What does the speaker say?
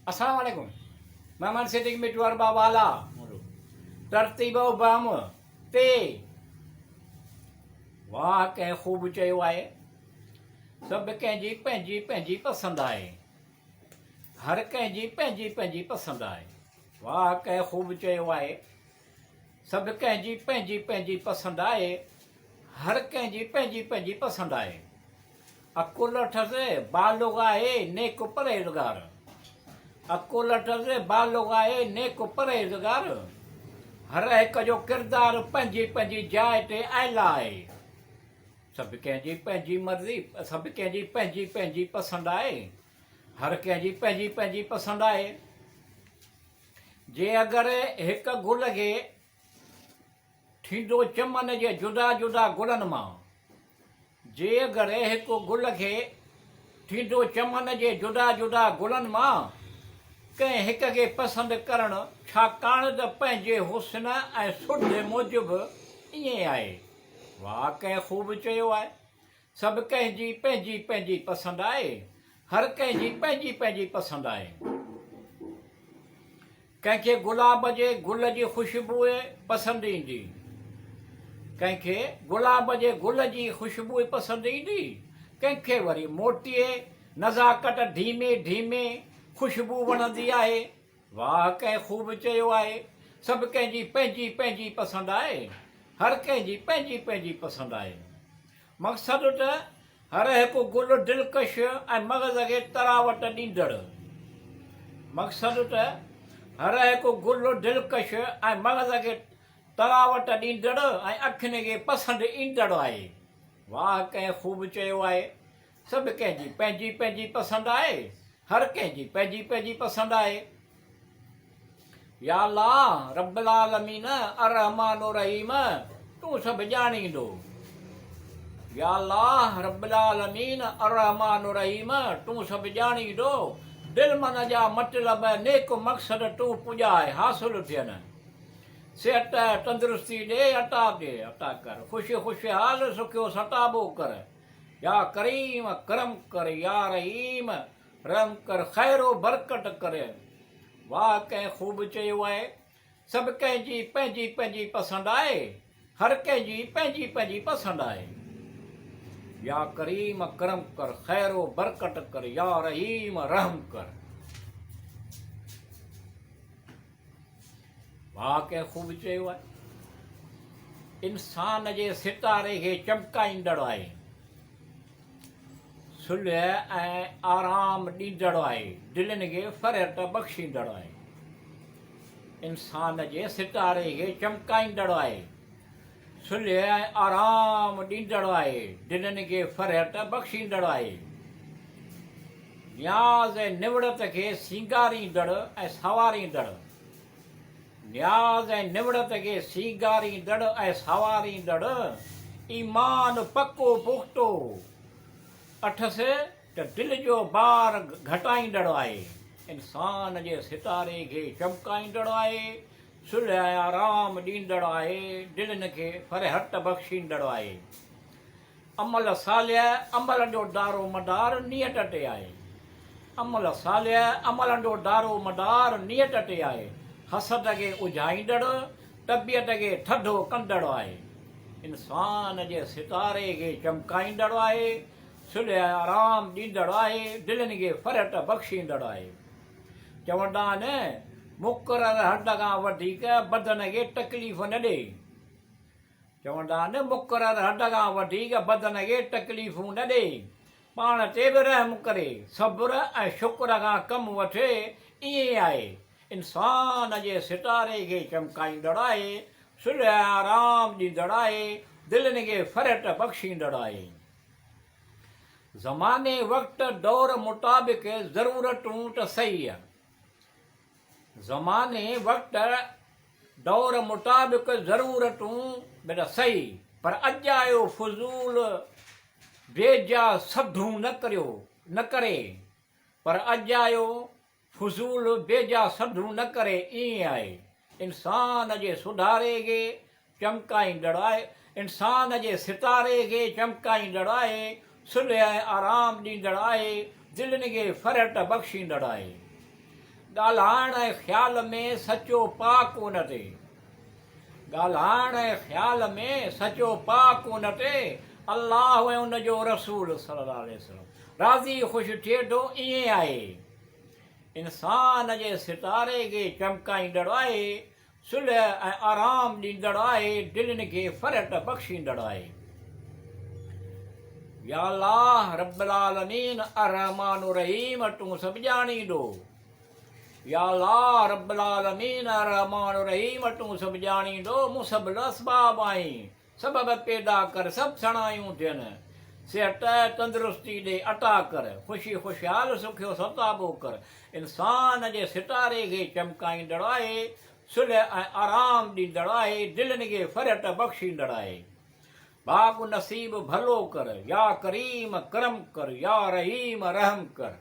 Assalamualaikum. Maman sitting mituar bawala. Tertiba Obama. Te. वाह कंहिं ख़ूब चयो आहे सभु कंहिंजी पंहिंजी पंहिंजी पसंदि आहे हर कंहिंजी पंहिंजी पंहिंजी पसंदि आहे वाह कंहिं ख़ूब चयो आहे सभु कंहिंजी पंहिंजी पंहिंजी पसंदि आहे हर कंहिंजी पंहिंजी पंहिंजी पसंदि आहे अकुल अठसि बालुग आहे नेक परहेज़गार अकुल अठसि बालुग आहे नेक परहेज़गार हर हिक जो किरदारु पंहिंजी पंहिंजी जाइ ते आयल आहे सभु कंहिंजी पंहिंजी मर्ज़ी सभु कंहिंजी पंहिंजी पंहिंजी पसंदि आहे हर कंहिंजी पंहिंजी पंहिंजी पसंदि आहे जे अगरि हिकु गुल खे थींदो चमन जे जुदा जुदा गुलनि मां जे अगरि हिकु गुल खे थींदो चमन जे जुदा जुदा गुलनि मां कंहिं हिक खे पसंदि करणु छाकाणि त पंहिंजे हुस्न ऐं सुध मूजिबि ईअं आहे वाह कंहिं ख़ूब चयो आहे सभु कंहिंजी पंहिंजी पंहिंजी पसंदि आहे हर कंहिंजी पंहिंजी पंहिंजी पसंदि आहे कंहिंखे गुलाब जे गुल जी ख़ुशबू पसंदि ईंदी कंहिंखे गुलाब जे गुल जी ख़ुशबू पसंदि ईंदी कंहिंखे वरी मोतीअ नज़ाकत धीमे धीमे ख़ुशबू वणंदी आहे वाह कंहिं ख़ूब चयो आहे सभु कंहिंजी पंहिंजी पंहिंजी पसंदि आहे हर कंहिंजी पंहिंजी पंहिंजी पसंदि आहे मक़सदु त हर हिकु गुल दिलकश ऐं मग़ज़ खे तरावट ॾींदड़ मक़सदु त हर हिकु गुल दिलकश ऐं मग़ज़ खे तरावट ॾींदड़ ऐं अखियुनि खे पसंदि ईंदड़ आहे वाह कंहिं ख़ूब चयो आहे सभु कंहिंजी पंहिंजी पंहिंजी पसंदि आहे हर कंहिंजी पंहिंजी पंहिंजी पसंदि आहे या अल्लाह रब्बुल आलमीन अर्रहमान रहीम तूं सभु ॼाणींदो या अल्लाह रब्बुल आलमीन अर्रहमान रहीम तूं सभु ॼाणींदो दिलि मन जा मतिलब नेक मक़सद तूं पुॼाए हासिलु थियनि सिहत तंदुरुस्ती ॾे अता कर ख़ुशि ख़ुशहाल सुखियो सताबो कर या करीम करम कर या रहीम रहम कर ख़ैरो बरकत कर वाह कंहिं ख़ूब चयो आहे सभु कंहिंजी पंहिंजी पंहिंजी पसंदि आहे हर कंहिंजी पंहिंजी पंहिंजी पसंदि आहे या करीम करम कर ख़ैरो बरकत कर या रहीम रहम कर वाह कंहिं ख़ूब चयो आहे इंसान जे सितारे खे चमकाईंदड़ आहे सुलह ऐं आराम ॾींदड़ आहे दिलनि खे फ़रहत बख़्शींदड़ आहे इंसान जे सितारे खे चमकाईंदड़ आहे सुलह ऐं आराम ॾींदड़ आहे दिलनि खे फ़रहत बख़्शींदड़ आहे न्याज़ ऐं निवड़त खे सींगारींदड़ ऐं सवारींदड़ न्याज़ ऐं निवड़त खे सींगारींदड़ ऐं सवारींदड़ ईमान पको पुख़्तो अठसि त दिलि जो बार घटाईंदड़ आहे इंसान जे सितारे खे चमकाईंदड़ आहे सुलह ऐं आराम ॾींदड़ आहे दिलनि खे फ़रहत बख़्शींदड़ आहे अमल सालिह अमल जो दारो मदार नियत ते आहे अमल सालिह अमल जो दारो मदार नियत ते आहे हसद खे उझाईंदड़ तबियत खे थधो कंदड़ आहे इंसान जे सितारे खे चमकाईंदड़ आहे सुलह आराम ॾींदड़ आहे दिलनि खे फ़रहत बख़्शींदड़ आहे चवंदा आहिनि मुक़ररु हद खां वधीक बदन खे तकलीफ़ न ॾे चवंदा आहिनि मुक़ररु हद खां वधीक बदन खे तकलीफ़ूं न ॾे पाण ते बि रहम करे सब्र ऐं शुक्र खां कमु वठे ईअं आहे इंसान जे सितारे खे चमकाईंदड़ आहे सुलह आराम ॾींदड़ आहे दिलनि खे फ़रहत बख़्शींदड़ आहे ज़माने वक़्त दौर मुताबिक़ ज़रूरतूं त सही आहे ज़माने वक़्त दौर मुताबिक़ ज़रूरतूं बेटा सही पर अॼु आयो फज़ूल बेजा सधूं न करे पर अॼु आयो फज़ूल बेजा सधूं न करे ईअं आहे इंसान जे सुधारे खे चमकाईंदड़ आहे इंसान जे सितारे खे चमकाईंदड़ आहे सुलह ऐं आराम ॾींदड़ आहे दिलनि खे फ़रहत बख़्शींदड़ आहे ॻाल्हाइण ऐं ख़्याल में सचो पाक उन ते, ॻाल्हाइण ऐं ख़्याल में सचो पाक उन ते, अल्लाह ऐं उन जो रसूल सल्लल्लाहु अलैहि वसल्लम राज़ी ख़ुशि थिए थो। ईअं आहे, इंसान जे सितारे खे चमकाईंदड़ आहे, सुलह ऐं आराम ॾींदड़ आहे, दिलनि खे फ़रट बख़्शींदड़ आहे। या अल्लाह रब्बुल आलमीन अर्रहमान रहीम तूं सभु ॼाणींदो। या अल्लाह रब्बुल आलमीन अर्रहमान रहीम तूं सभु ॼाणींदो। मुसबिल असबाब आहीं, सबब पैदा कर, सभु सणायूं थियनि। सिहत तंदुरुस्ती ॾे अता कर, ख़ुशी ख़ुशहाल सुखियो सताबो कर। इंसान जे सितारे खे चमकाईंदड़ आहे, सुलह ऐं आराम ॾींदड़ आहे, दिलनि खे फ़रट बख़्शींदड़ आहे। बाग नसीब भलो कर, या करीम करम कर, या रहीम रहम कर।